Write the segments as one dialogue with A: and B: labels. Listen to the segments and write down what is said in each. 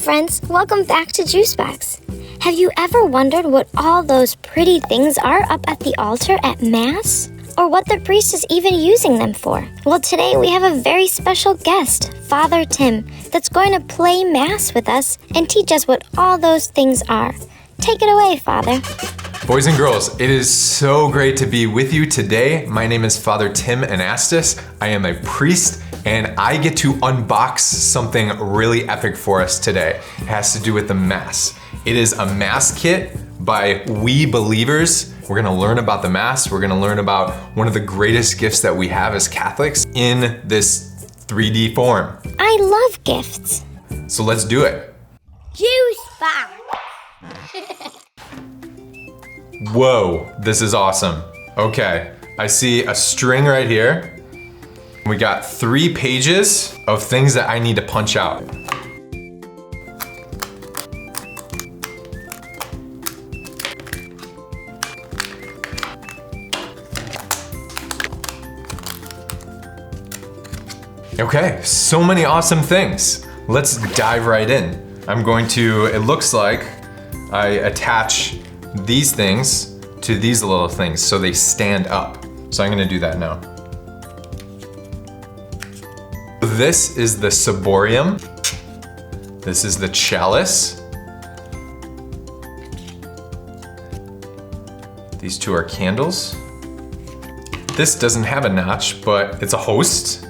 A: friends, welcome back to Juice Box. Have you ever wondered what all those pretty things are up at the altar at Mass? Or what the priest is even using them for? Well, today we have a very special guest, Father Tim, that's going to play Mass with us and teach us what all those things are. Take it away, Father.
B: Boys and girls, it is so great to be with you today. My name is Father Tim Anastas. I am a priest, and I get to unbox something really epic for us today. It has to do with the Mass. It is a Mass kit by We Believers. We're gonna learn about the Mass. We're gonna learn about one of the greatest gifts that we have as Catholics in this 3D form.
A: I love gifts.
B: So let's do it.
A: Juice Box.
B: Whoa, this is awesome. Okay, I see a string right here. We got 3 pages of things that I need to punch out. Okay, so many awesome things. Let's dive right in. It looks like I attach these things to these little things so they stand up. So I'm gonna do that now. This is the ciborium. This is the chalice. These 2 are candles. This doesn't have a notch, but it's a host.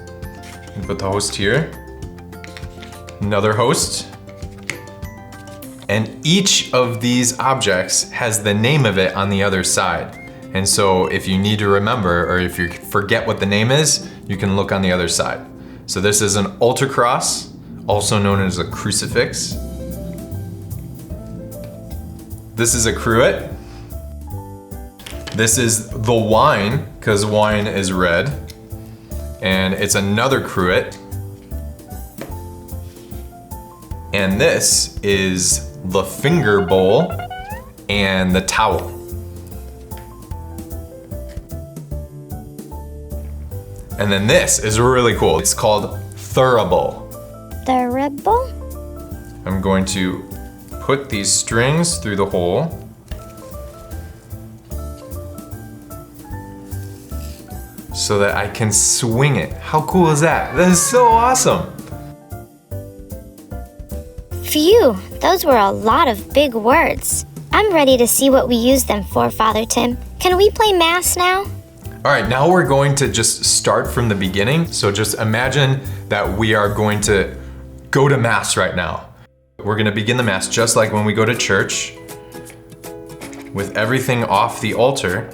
B: You put the host here. Another host. And each of these objects has the name of it on the other side. And so if you need to remember, or if you forget what the name is, you can look on the other side. So this is an altar cross, also known as a crucifix. This is a cruet. This is the wine, because wine is red. And it's another cruet. And this is the finger bowl and the towel. And then this is really cool. It's called thurible.
A: Thurible?
B: I'm going to put these strings through the hole. So that I can swing it. How cool is that? That is so awesome.
A: Phew, those were a lot of big words. I'm ready to see what we use them for, Father Tim. Can we play Mass now?
B: All right, now we're going to just start from the beginning. So just imagine that we are going to go to Mass right now. We're gonna begin the Mass just like when we go to church, with everything off the altar.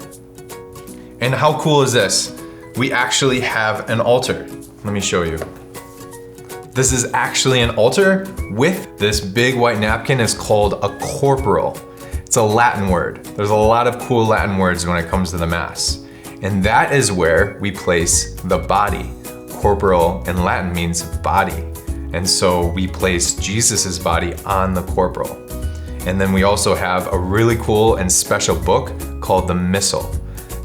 B: And how cool is this? We actually have an altar. Let me show you. This is actually an altar with this big white napkin. It's called a corporal. It's a Latin word. There's a lot of cool Latin words when it comes to the Mass. And that is where we place the body. Corporal in Latin means body. And so we place Jesus's body on the corporal. And then we also have a really cool and special book called the Missal.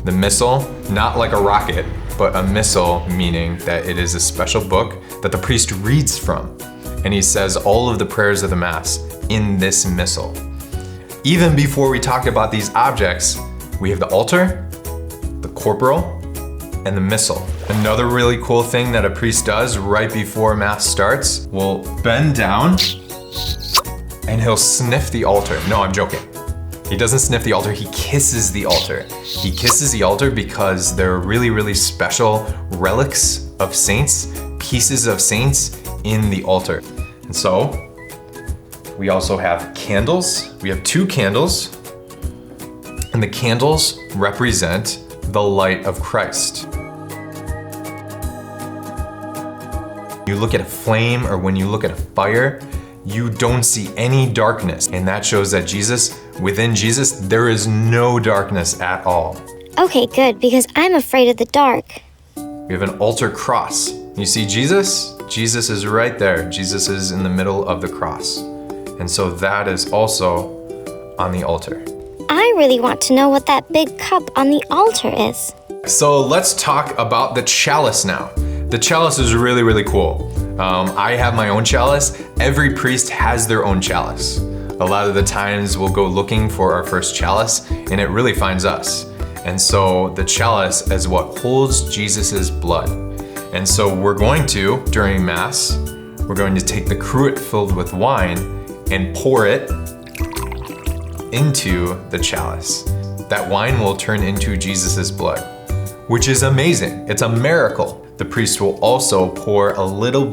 B: The Missal, not like a rocket, but a missal, meaning that it is a special book that the priest reads from. And he says all of the prayers of the Mass in this missal. Even before we talk about these objects, we have the altar, the corporal, and the missal. Another really cool thing that a priest does right before Mass starts, will bend down and he'll sniff the altar. No, I'm joking. He doesn't sniff the altar, he kisses the altar. He kisses the altar because there are really, really special relics of saints, pieces of saints in the altar. And so, we also have candles. We have 2 candles, and the candles represent the light of Christ. You look at a flame, or when you look at a fire, you don't see any darkness. And that shows that within Jesus, there is no darkness at all.
A: Okay, good, because I'm afraid of the dark.
B: We have an altar cross. You see Jesus? Jesus is right there. Jesus is in the middle of the cross. And so that is also on the altar.
A: I really want to know what that big cup on the altar is.
B: So let's talk about the chalice now. The chalice is really, really cool. I have my own chalice. Every priest has their own chalice. A lot of the times we'll go looking for our first chalice and it really finds us. And so the chalice is what holds Jesus's blood. And so we're going to, during Mass, we're going to take the cruet filled with wine and pour it into the chalice. That wine will turn into Jesus's blood, which is amazing. It's a miracle. The priest will also pour a little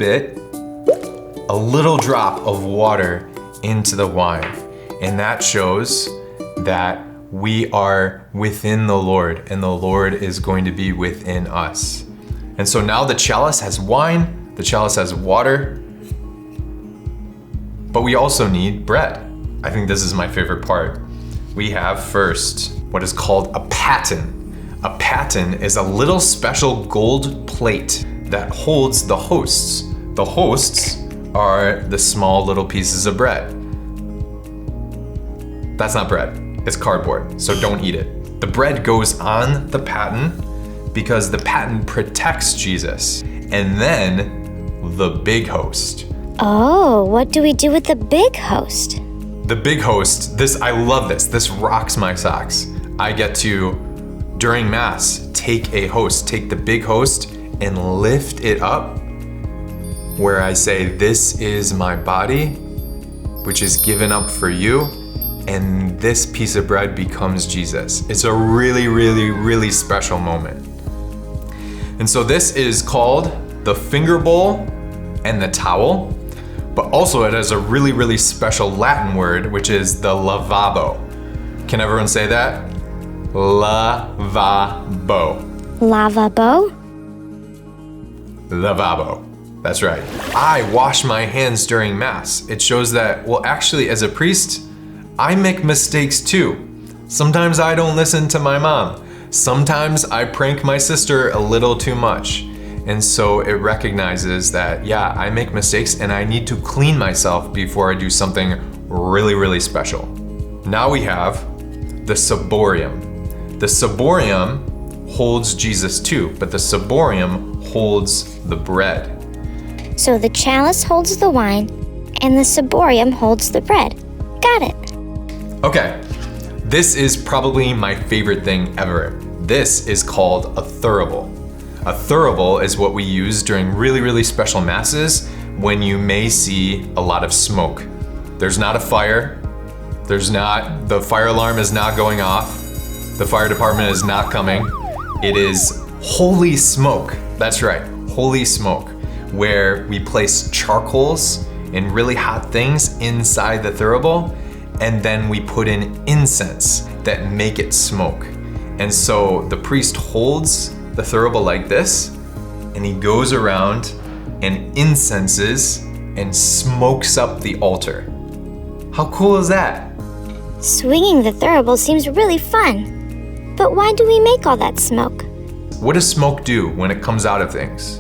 B: drop of water into the wine. And that shows that we are within the Lord and the Lord is going to be within us. And so now the chalice has wine, the chalice has water, but we also need bread. I think this is my favorite part. We have first what is called a paten. A paten is a little special gold plate that holds the hosts. The hosts are the small little pieces of bread. That's not bread, it's cardboard, so don't eat it. The bread goes on the paten because the paten protects Jesus. And then the big host.
A: Oh, what do we do with the big host?
B: The big host, I love this. This rocks my socks. I get to, during Mass, take the big host and lift it up where I say, this is my body, which is given up for you. And this piece of bread becomes Jesus. It's a really, really, really special moment. And so this is called the finger bowl and the towel, but also it has a really, really special Latin word, which is the lavabo. Can everyone say that? Lavabo.
A: Lavabo?
B: Lavabo. That's right. I wash my hands during Mass. It shows that, well, actually, as a priest, I make mistakes too. Sometimes I don't listen to my mom. Sometimes I prank my sister a little too much. And so it recognizes that, yeah, I make mistakes and I need to clean myself before I do something really, really special. Now we have the ciborium. The ciborium holds Jesus too, but the ciborium holds the bread.
A: So the chalice holds the wine and the ciborium holds the bread. Got it.
B: Okay, this is probably my favorite thing ever. This is called a thurible. A thurible is what we use during really, really special Masses when you may see a lot of smoke. There's not a fire. The fire alarm is not going off. The fire department is not coming. It is holy smoke. That's right, holy smoke, where we place charcoals and really hot things inside the thurible, and then we put in incense that make it smoke. And so the priest holds the thurible like this, and he goes around and incenses and smokes up the altar. How cool is that?
A: Swinging the thurible seems really fun. But why do we make all that smoke?
B: What does smoke do when it comes out of things?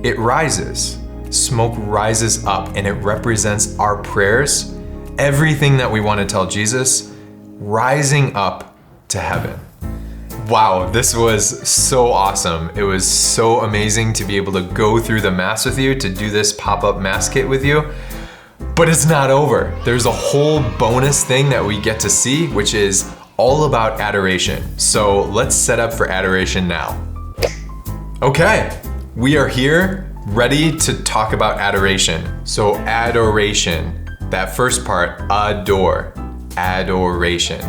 B: It rises. Smoke rises up and it represents our prayers, everything that we want to tell Jesus, rising up to heaven. Wow, this was so awesome. It was so amazing to be able to go through the Mass with you, to do this pop-up Mass kit with you. But it's not over. There's a whole bonus thing that we get to see, which is all about adoration. So let's set up for adoration now. Okay, we are here ready to talk about adoration. So adoration, that first part, adore, adoration.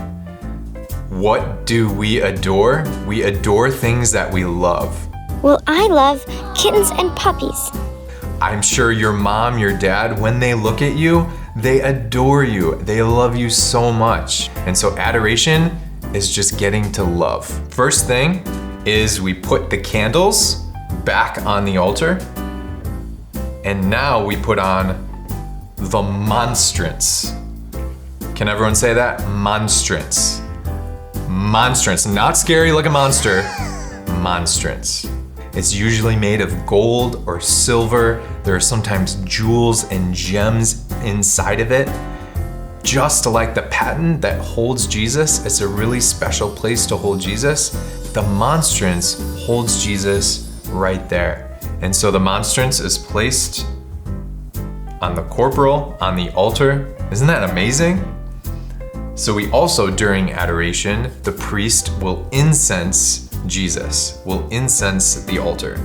B: What do we adore? We adore things that we love.
A: Well, I love kittens and puppies.
B: I'm sure your mom, your dad, when they look at you, they adore you. They love you so much. And so adoration is just getting to love. First thing is we put the candles back on the altar. And now we put on the monstrance. Can everyone say that? Monstrance. Monstrance, not scary like a monster. Monstrance. It's usually made of gold or silver. There are sometimes jewels and gems inside of it. Just like the paten that holds Jesus, it's a really special place to hold Jesus. The monstrance holds Jesus right there. And so the monstrance is placed on the corporal, on the altar. Isn't that amazing? So we also, during adoration, the priest will incense Jesus, will incense the altar.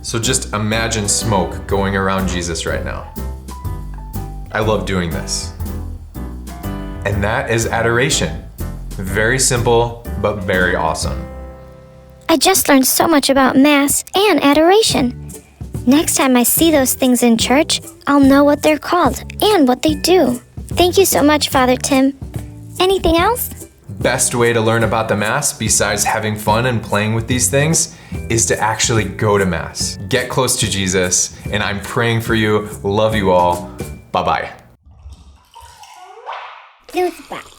B: So just imagine smoke going around Jesus right now. I love doing this. And that is adoration. Very simple, but very awesome.
A: I just learned so much about Mass and adoration. Next time I see those things in church, I'll know what they're called and what they do. Thank you so much, Father Tim. Anything else?
B: Best way to learn about the Mass, besides having fun and playing with these things, is to actually go to Mass. Get close to Jesus, and I'm praying for you. Love you all. Bye-bye.
A: Newsback.